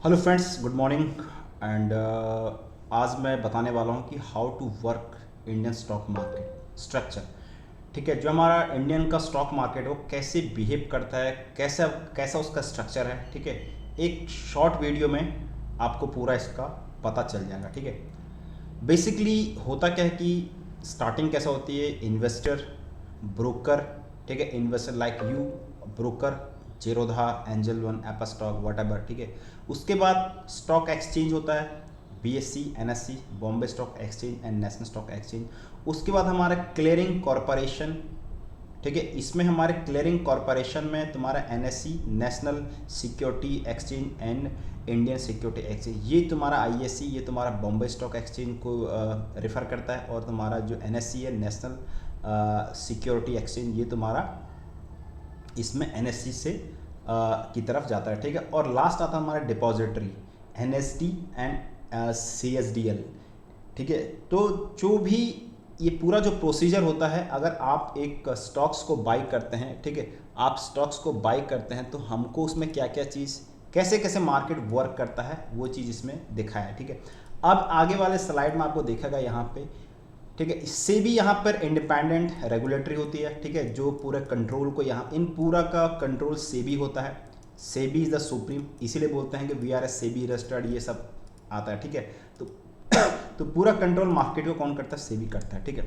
Hello friends, good morning. And आज मैं बताने वाला हूँ कि how to work Indian stock market structure. ठीक है, जो हमारा इंडियन का स्टॉक मार्केट है वो कैसे बिहेव करता है, कैसा कैसा उसका स्ट्रक्चर है। ठीक है, एक शॉर्ट वीडियो में आपको पूरा इसका पता चल जाएगा। ठीक है, बेसिकली होता क्या है कि स्टार्टिंग कैसा होती है, इन्वेस्टर, ब्रोकर। ठीक है, investor like you, broker, Zerodha, angel one, Apple stock, what ever. ठीक है, उसके बाद स्टॉक एक्सचेंज होता है, BSc, NSC, Bombay stock exchange and national stock exchange. उसके बाद हमारा क्लियरिंग कॉरपोरेशन। ठीक है, इसमें हमारे क्लियरिंग कॉरपोरेशन में तुम्हारा NSC, national security exchange and Indian security exchange, ये तुम्हारा आईएससी, ये तुम्हारा बॉम्बे स्टॉक एक्सचेंज को रेफर करता है। और तुम्हारा जो एनएससी है, नेशनल सिक्योरिटी एक्सचेंज, ये तुम्हारा इसमें एनएससी से की तरफ जाता है। ठीक है, और लास्ट आता है हमारा डिपॉजिटरी, एनएसडी एंड सीएसडीएल। ठीक है, तो जो भी ये पूरा जो प्रोसीजर होता है, अगर आप एक स्टॉक्स को बाई करते हैं, ठीक है, आप स्टॉक्स को बाई करते हैं तो हमको उसमें क्या क्या चीज़, कैसे कैसे मार्केट वर्क करता है, वो चीज़ इसमें दिखाया है। ठीक है, अब आगे वाले स्लाइड में आपको देखेगा यहाँ पे। ठीक है, इससे भी यहाँ पर इंडिपेंडेंट रेगुलेटरी होती है। ठीक है, जो पूरे कंट्रोल को यहाँ इन पूरा का कंट्रोल सेबी होता है। सेबी इज़ द सुप्रीम, इसीलिए बोलते हैं कि we are a SEBI registered, ये सब आता है। ठीक है, तो तो पूरा कंट्रोल मार्केट को कौन करता है, सेबी करता है। ठीक है,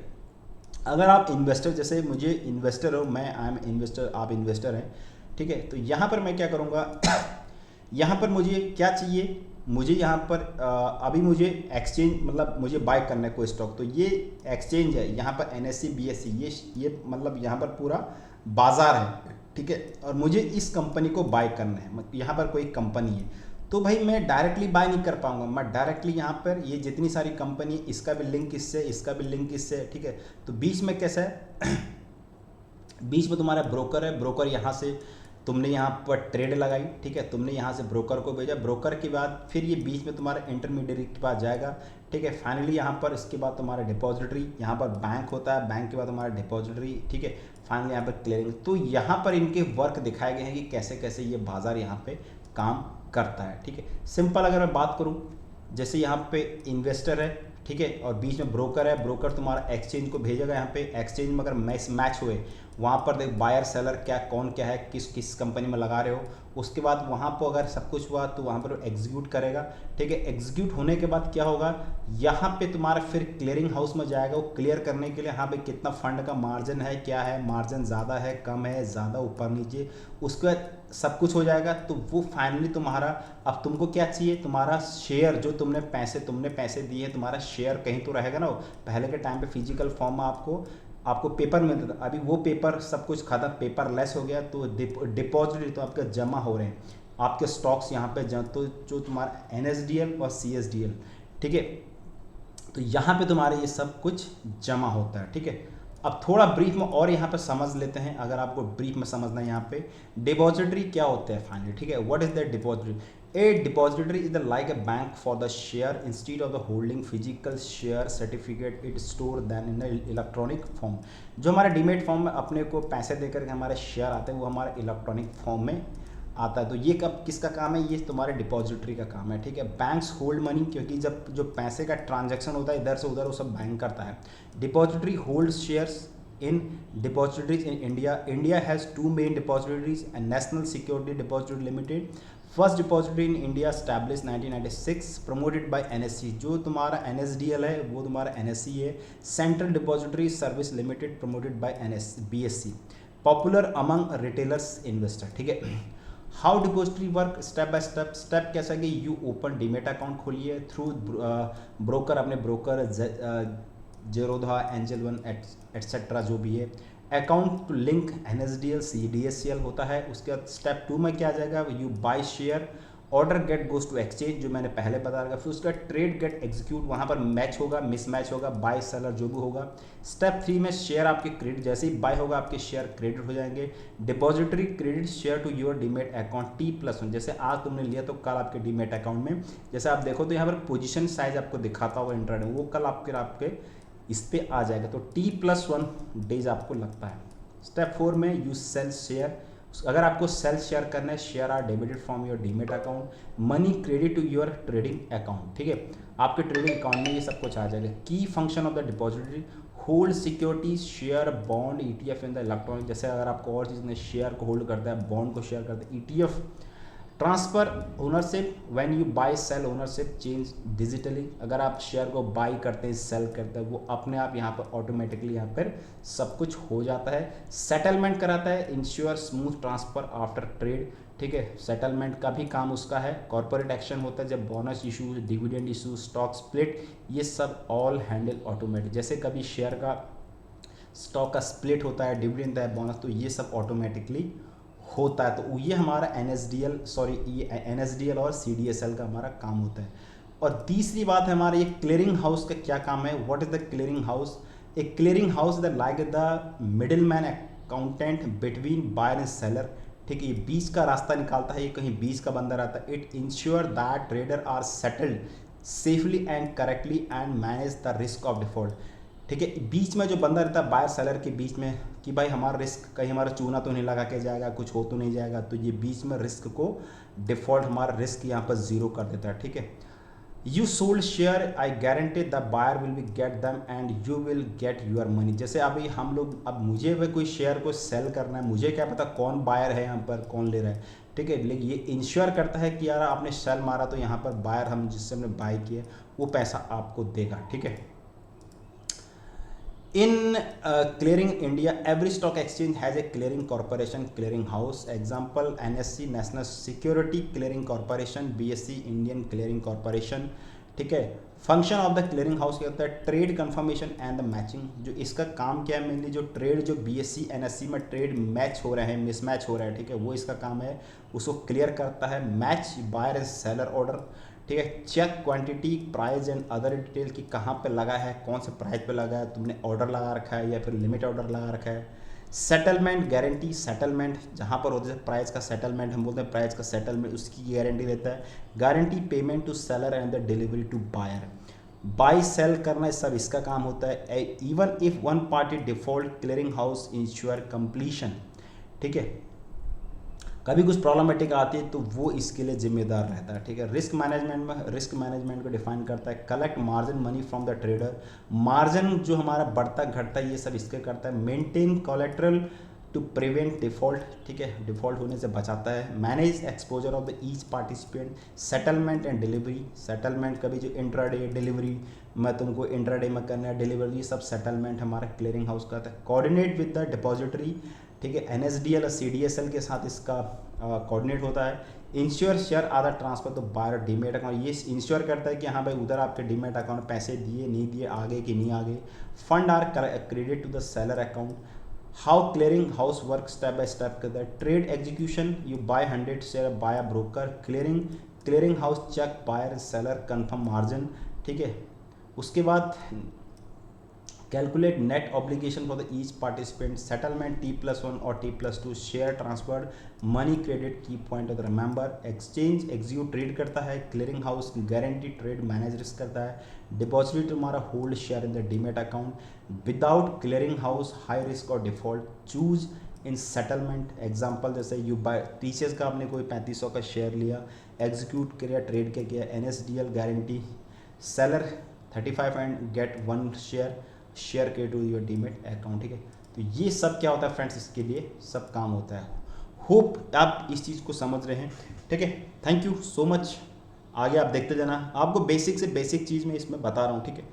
अगर आप इन्वेस्टर, जैसे मुझे इन्वेस्टर हो, मैं आई एम इन्वेस्टर, आप इन्वेस्टर हैं। ठीक है, तो यहाँ पर मैं क्या करूँगा यहाँ पर मुझे क्या चाहिए, मुझे यहाँ पर अभी मुझे एक्सचेंज, मतलब मुझे बाय करना है कोई स्टॉक, तो ये एक्सचेंज है यहाँ पर, एनएससी, बीएससी, ये मतलब यहाँ पर पूरा बाजार है। ठीक है, और मुझे इस कंपनी को बाय करना है, मतलब यहाँ पर कोई कंपनी है, तो भाई मैं डायरेक्टली बाय नहीं कर पाऊंगा। मैं डायरेक्टली यहाँ पर ये जितनी सारी कंपनी, इसका भी लिंक इससे, इसका भी लिंक इससे है। ठीक है, तो बीच में कैसा है बीच में तुम्हारा ब्रोकर है, ब्रोकर यहाँ से तुमने यहाँ पर ट्रेड लगाई। ठीक है, तुमने यहाँ से ब्रोकर को भेजा, ब्रोकर के बाद फिर ये बीच में तुम्हारा इंटरमीडिएट के पास जाएगा। ठीक है, फाइनली यहाँ पर इसके बाद तुम्हारा डिपॉजिटरी, यहाँ पर बैंक होता है, बैंक के बाद तुम्हारा डिपॉजिटरी। ठीक है, फाइनली यहाँ पर क्लियरिंग। तो यहाँ पर इनके वर्क दिखाए गए हैं कि कैसे कैसे ये बाजार यहाँ पे काम करता है। ठीक है, सिंपल अगर मैं बात करूँ, जैसे यहाँ पे इन्वेस्टर है, ठीक है, और बीच में ब्रोकर है, ब्रोकर तुम्हारा एक्सचेंज को भेजेगा। यहाँ पे एक्सचेंज में अगर मैच हुए, वहाँ पर देख बायर सेलर क्या, कौन क्या है, किस किस कंपनी में लगा रहे हो, उसके बाद वहाँ पर अगर सब कुछ हुआ तो वहाँ पर एग्जीक्यूट करेगा। ठीक है, एग्जीक्यूट होने के बाद क्या होगा, यहाँ पे तुम्हारा फिर क्लियरिंग हाउस में जाएगा, वो क्लियर करने के लिए यहाँ पे कितना फंड का मार्जिन है, क्या है, मार्जिन ज़्यादा है, कम है, ज़्यादा, ऊपर नीचे, उसके बाद सब कुछ हो जाएगा। तो वो फाइनली तुम्हारा, अब तुमको क्या चाहिए, तुम्हारा शेयर, जो तुमने पैसे दिए, तुम्हारा शेयर कहीं तो रहेगा ना। पहले के टाइम पे फिजिकल फॉर्म में आपको आपको पेपर मिलता था, अभी वो पेपर सब कुछ खत्म, पेपर लेस हो गया। तो डिपॉजिट तो आपके जमा हो रहे हैं, आपके स्टॉक्स यहाँ पे तो जो तुम्हारा एनएसडीएल और सीएसडीएल। ठीक है, तो यहाँ पे तुम्हारे ये सब कुछ जमा होता है। ठीक है, अब थोड़ा ब्रीफ में और यहाँ पे समझ लेते हैं, अगर आपको ब्रीफ में समझना है यहाँ पे डिपॉजिटरी क्या होता है फाइनली। ठीक है, what is the depository, a depository is the like a bank for the share, instead of the holding physical share certificate it store then in the electronic form. जो हमारे डीमेट फॉर्म में अपने को पैसे देकर के हमारे शेयर आते हैं, वो हमारे इलेक्ट्रॉनिक फॉर्म में आता है। तो ये कब किसका काम है, ये तुम्हारे डिपॉजिटरी का काम है। ठीक है, बैंक्स होल्ड मनी, क्योंकि जब जो पैसे का ट्रांजैक्शन होता है इधर से उधर, वो सब बैंक करता है। Depository hold shares in depositories in India. India has two main depositories, and National Security Depository Limited. First depository in India established 1996, promoted by NSE। जो तुम्हारा NSDL है वो तुम्हारा NSE है। Central depository service limited, promoted by BSC। Popular among retailers investor. ठीक है, how depository work, step by step. Step कैसा कि यू ओपन डीमेट अकाउंट खोलिए थ्रू ब्रोकर, अपने broker Zerodha, angel one, etcetera जो भी है। अकाउंट टू लिंक एनएसडीएल, सीडीएससीएल होता है। उसके बाद स्टेप 2 में क्या आ जाएगा, you buy share, order get goes to exchange, जो मैंने पहले बताया था। फिर उसका ट्रेड गेट एग्जीक्यूट, वहाँ पर मैच होगा, मिसमैच होगा, बाय सेलर जो भी होगा। स्टेप 3 में शेयर आपके क्रेडिट, जैसे ही बाय होगा आपके शेयर क्रेडिट हो जाएंगे। Depository credit share to your demat account T+1, जैसे आज तुमने लिया तो कल आपके डीमेट अकाउंट में, जैसे आप देखो तो यहाँ पर पोजीशन साइज आपको दिखाता होगा इंट्राडे, वो कल आपके इस पे आ जाएगा। तो T+1 डेज आपको लगता है। स्टेप 4 में यू सेल शेयर, अगर आपको सेल शेयर करना है, share are debited from your demat account, money credit to your trading account, ठीक है, आपके ट्रेडिंग अकाउंट में ये सब कुछ आ जाएगा। की function of the depository, hold securities, share, bond, ETF in the electronic, जैसे अगर आपको और चीज़ में शेयर को होल्ड करता है, बॉन्ड को शेयर करता है, ETF, transfer ownership, when you buy sell ownership change digitally, अगर आप शेयर को बाई करते हैं, सेल करते हैं, वो अपने आप यहाँ पर ऑटोमेटिकली यहाँ पर सब कुछ हो जाता है। सेटलमेंट कराता है, ensure smooth transfer after trade, ठीक है, सेटलमेंट का भी काम उसका है। कॉर्पोरेट एक्शन होता है जब bonus issue, dividend issue, stock split, ये सब ऑल हैंडल ऑटोमेटिक, जैसे कभी शेयर का स्टॉक का स्प्लिट होता है, डिविडेंड है, बोनस, तो ये सब ऑटोमेटिकली होता है। तो ये हमारा एनएसडीएल और सीडीएसएल का हमारा काम होता है। और तीसरी बात है हमारा ये क्लियरिंग हाउस का क्या काम है, what is the clearing house. A clearing house the like the middle man accountant between buyer and seller, ठीक है, ये बीच का रास्ता निकालता है, ये कहीं बीच का बंदा रहता है। It ensure that trader are settled safely and correctly and manage the risk of default, ठीक है, बीच में जो बंदा रहता है बायर सेलर के बीच में, कि भाई हमारा रिस्क कहीं हमारा चूना तो नहीं लगा के जाएगा, कुछ हो तो नहीं जाएगा, तो ये बीच में रिस्क को डिफॉल्ट हमारा रिस्क यहाँ पर जीरो कर देता है, ठीक है। You sold share, I guarantee the buyer will be get them and you will get your money, जैसे अभी हम लोग, अब मुझे वह कोई शेयर को सेल करना है, मुझे क्या पता कौन बायर है यहाँ पर, कौन ले रहा है, ठीक है, लेकिन ये इंश्योर करता है कि यार आपने सेल मारा तो यहाँ पर बायर हम जिससे हमने बाय किया वो पैसा आपको देगा, ठीक है। In clearing India, every stock exchange has a clearing corporation, clearing house. Example: NSC, National Security Clearing Corporation, BSE, Indian Clearing Corporation, ठीक है। Function of the clearing house क्या होता है, trade confirmation and the matching, जो इसका काम क्या है मेनली, जो ट्रेड जो BSE NSE में ट्रेड मैच हो रहे हैं, मिसमैच हो रहा है, ठीक है, वो इसका काम है, उसको क्लियर करता है। Match buyer and seller order, ठीक है, check quantity, price and other detail की कहाँ पे लगा है, कौन से प्राइस पे लगा है, तुमने ऑर्डर लगा रखा है या फिर लिमिट ऑर्डर लगा रखा है। सेटलमेंट गारंटी, सेटलमेंट जहाँ पर होता है प्राइस का सेटलमेंट, हम बोलते हैं प्राइस का सेटलमेंट, उसकी गारंटी देता है। Guarantee payment to seller and the delivery to buyer, buy sell करना सब इसका काम होता है। Even if one party default, clearing house ensure completion, ठीक है, कभी कुछ प्रॉब्लमेटिक आती है तो वो इसके लिए जिम्मेदार रहता है, ठीक है। रिस्क मैनेजमेंट में, रिस्क मैनेजमेंट को डिफाइन करता है। Collect margin money from the trader, margin जो हमारा बढ़ता घटता है ये सब इसके करता है। Maintain collateral to prevent default, ठीक है, डिफॉल्ट होने से बचाता है। Manage exposure of the each participant, settlement and delivery, settlement कभी जो इंट्राडे डिलीवरी मैं तुमको इंट्राडे में करना है डिलीवरी, ये सब सेटलमेंट हमारा क्लियरिंग हाउस का था। कोऑर्डिनेट विद द डिपॉजिटरी, ठीक है, एनएसडीएल और सीडीएसएल के साथ इसका कोऑर्डिनेट होता है। इंश्योर शेयर आधा ट्रांसफर तो बायर डीमेट अकाउंट, ये इंश्योर करता है कि हाँ भाई उधर आपके डीमेट अकाउंट पैसे दिए नहीं दिए, आगे कि नहीं आगे। Fund are credit to the seller account. How clearing house work step by step करता है। Trade execution, you buy 100 share buy a broker, clearing house check buyer seller confirm margin, ठीक है। उसके बाद calculate net obligation for the each participant, settlement T+1 और T+2, share transferred, money credit, key point of remember. Exchange execute trade करता है। Clearing house guarantee trade manage risk करता है। Depository तुम्हारा hold share in the demat account. Without clearing house high risk और default. Choose in settlement, example जैसे you buy TCS का आपने कोई 3500 का शेयर लिया, एग्जीक्यूट किया, ट्रेड के किया, NSDL guarantee, seller 35 and get 1 share के टू योर डीमेट अकाउंट, ठीक है। तो ये सब क्या होता है फ्रेंड्स, इसके लिए सब काम होता है। होप आप इस चीज़ को समझ रहे हैं, ठीक है। थैंक यू सो मच, आगे आप देखते जाना, आपको बेसिक से बेसिक चीज़ में इसमें बता रहा हूँ, ठीक है।